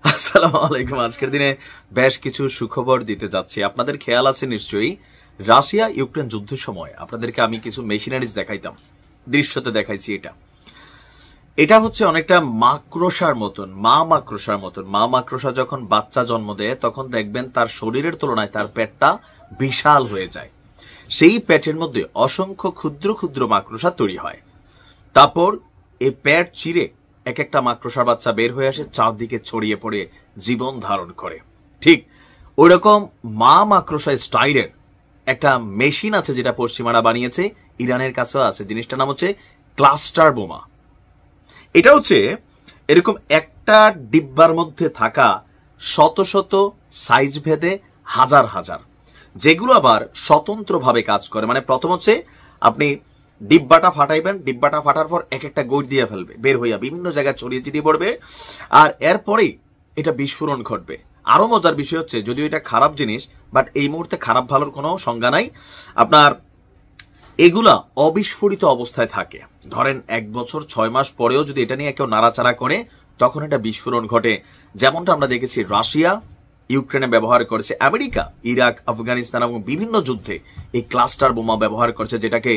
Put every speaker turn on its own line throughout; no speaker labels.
আসসালামু আলাইকুম। আজকের দিনে বেশ কিছু সুখবর দিতে যাচ্ছি। আপনাদের খেয়াল আছে নিশ্চয়ই, রাশিয়া ইউক্রেন যুদ্ধের সময় আপনাদেরকে আমি কিছু মেশিনারিজ দেখাইতাম, দৃশ্যতে দেখাইছি। এটা হচ্ছে অনেকটা মাকড়সার মতন, মা মাকড়সা যখন বাচ্চা জন্ম দেয় তখন দেখবেন তার শরীরের তুলনায় তার পেটটা বিশাল হয়ে যায়। সেই পেটের মধ্যে অসংখ্য ক্ষুদ্র ক্ষুদ্র মাকড়সা তৈরি হয়। তারপর এই পেট চিরে এক একটা মাকড়সার বাচ্চা বের হয়ে আসে, চারদিকে ছড়িয়ে পড়ে জীবন ধারণ করে। ঠিক ওই রকম মা মাকড়সা স্টাইলের একটা মেশিন আছে যেটা পশ্চিমারা বানিয়েছে, ইরানের কাছেও আছে। জিনিসটার নাম হচ্ছে ক্লাস্টার বোমা। এটা হচ্ছে এরকম একটা ডিব্বার মধ্যে থাকা শত শত সাইজ ভেদে হাজার হাজার, যেগুলো আবার স্বতন্ত্রভাবে কাজ করে। মানে প্রথম হচ্ছে আপনি ডিব্বাটা ফাটাইবেন, ডিব্বাটা ফাটার পর এক একটা গোট দিয়ে ফেলবে, বের হইয়া বিভিন্ন জায়গায় ছড়িয়ে ছিটিয়ে পড়বে, আর এরপরেই এটা বিস্ফোরণ ঘটবে। আরো মজার বিষয় হচ্ছে, যদিও এটা খারাপ জিনিস, বাট এই মুহূর্তে খারাপ ভালোর কোনো সংজ্ঞা নাই। আপনার এগুলা অবিস্ফোরিত অবস্থায় থাকে। ধরেন 1 বছর 6 মাস পরেও যদি এটা নিয়ে কেউ নাড়াচাড়া করে তখন এটা বিস্ফোরণ ঘটে। যেমনটা আমরা দেখেছি রাশিয়া ইউক্রেনে ব্যবহার করেছে, আমেরিকা ইরাক আফগানিস্তান এবং বিভিন্ন যুদ্ধে এই ক্লাস্টার বোমা ব্যবহার করেছে, যেটাকে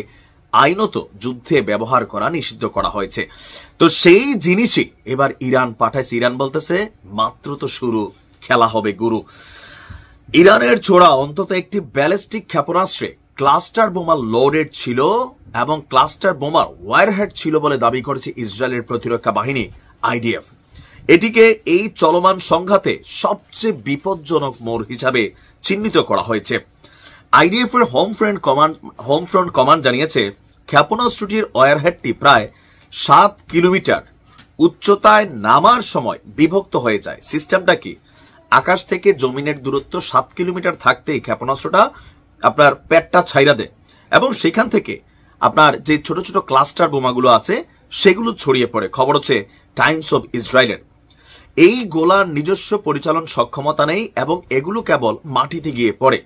আইনত যুদ্ধে ব্যবহার করা নিষিদ্ধ করা হয়েছে। তো সেই জিনিসই এবার ইরান পাঠাইছে। ইরান বলতেছে মাত্র তো শুরু, খেলা হবে গুরু। ইরানের ছোড়া অন্তত একটি ব্যালিস্টিক ক্ষেপণাস্ত্রে ক্লাস্টার বোমা লোডেড ছিল এবং ক্লাস্টার বোমার ওয়ারহেড ছিল বলে দাবি করেছে ইসরায়েলের প্রতিরক্ষা বাহিনী আইডিএফ। এটিকে এই চলমান সংঘাতে সবচেয়ে বিপজ্জনক মোড় হিসাবে চিহ্নিত করা হয়েছে। আইডিএফ এর হোম ফ্রন্ট কমান্ড জানিয়েছে ক্ষেপণাস্ত্রটির ওয়ারহেডটি প্রায় 7 কিলোমিটার উচ্চতায় নামার সময় বিভক্ত হয়ে যায়। সিস্টেমটা কি? আকাশ থেকে জমিনের দূরত্ব 7 কিলোমিটার থাকতেই ক্ষেপণাস্ত্রটা আপনার পেটটা ছাইরা দেয় এবং সেখান থেকে আপনার যে ছোট ছোট ক্লাস্টার বোমাগুলো আছে সেগুলো ছড়িয়ে পড়ে। খবর হচ্ছে টাইমস অব ইসরায়েলের। এই গোলার নিজস্ব পরিচালন সক্ষমতা নেই এবং এগুলো কেবল মাটিতে গিয়ে পড়ে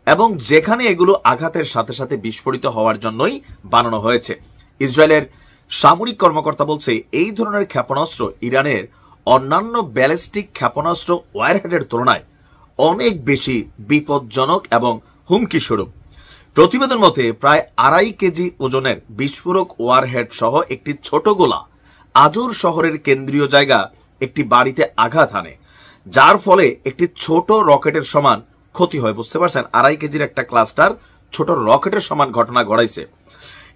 এবং যেখানে এগুলো আঘাতের সাথে সাথে বিস্ফোরিত হওয়ার জন্যই বানানো হয়েছে। ইসরায়েলের সামরিক কর্মকর্তা বলছে এই ধরনের ক্ষেপণাস্ত্র ইরানের অন্যান্য ব্যালিস্টিক ক্ষেপণাস্ত্র ওয়ারহেডের তুলনায় অনেক বেশি বিপজ্জনক এবং হুমকি স্বরূপ। প্রতিবেদন মতে প্রায় 2.5 কেজি ওজনের বিস্ফোরক ওয়ারহেড সহ একটি ছোট গোলা আজুর শহরের কেন্দ্রীয় জায়গা একটি বাড়িতে আঘাত হানে, যার ফলে একটি ছোট রকেটের সমান ক্ষতি হয়। বুঝতে পারছেন, 2.5 কেজির একটা ক্লাস্টার ছোট রকেটের সমান ঘটনা ঘটাইছে।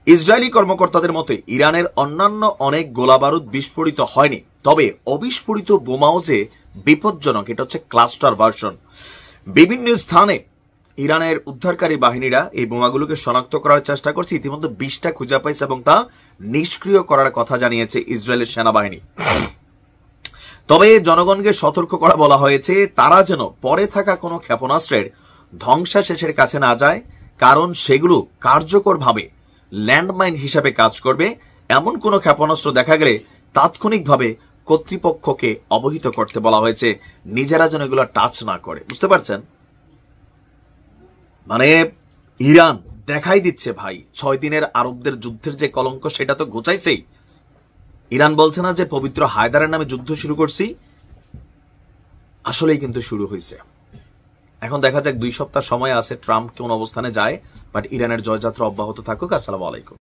ইসরায়েলি কর্মকর্তাদের মতে ইরানের অন্যান্য অনেক গোলা বারুদ বিস্ফোরিত হয়নি, তবে অবিস্ফোরিত বোমাও যে বিপজ্জনক এটা হচ্ছে ক্লাস্টার ভার্সন। বিভিন্ন স্থানে ইরানের উদ্ধারকারী বাহিনীরা এই বোমাগুলোকে শনাক্ত করার চেষ্টা করছে। ইতিমধ্যে 20টা খুঁজে পাইছে এবং তা নিষ্ক্রিয় করার কথা জানিয়েছে ইসরায়েলের সেনাবাহিনী। তবে জনগণকে সতর্ক করা বলা হয়েছে তারা যেন পরে থাকা কোনো ক্ষেপণাস্ত্রের ধ্বংসাশেষের কাছে না যায়, কারণ সেগুলো কার্যকরভাবে ল্যান্ডমাইন হিসাবে কাজ করবে। এমন কোনো ক্ষেপণাস্ত্র দেখা গেলে তাৎক্ষণিকভাবে কর্তৃপক্ষকে অবহিত করতে বলা হয়েছে, নিজেরা যেন এগুলো টাচ না করে। বুঝতে পারছেন, মানে ইরান দেখাই দিচ্ছে ভাই 6 দিনের আরবদের যুদ্ধের যে কলঙ্ক সেটা তো ঘুচাইছেই। ইরান বলছে না যে পবিত্র হায়দারের নামে যুদ্ধ শুরু করছি, আসলেই কিন্তু শুরু হয়েছে। এখন দেখা যাক 2 সপ্তাহ সময় আছে ট্রাম্প কোন অবস্থানে যায়, বাট ইরানের জয়যাত্রা অব্যাহত থাকুক। আসসালামু আলাইকুম।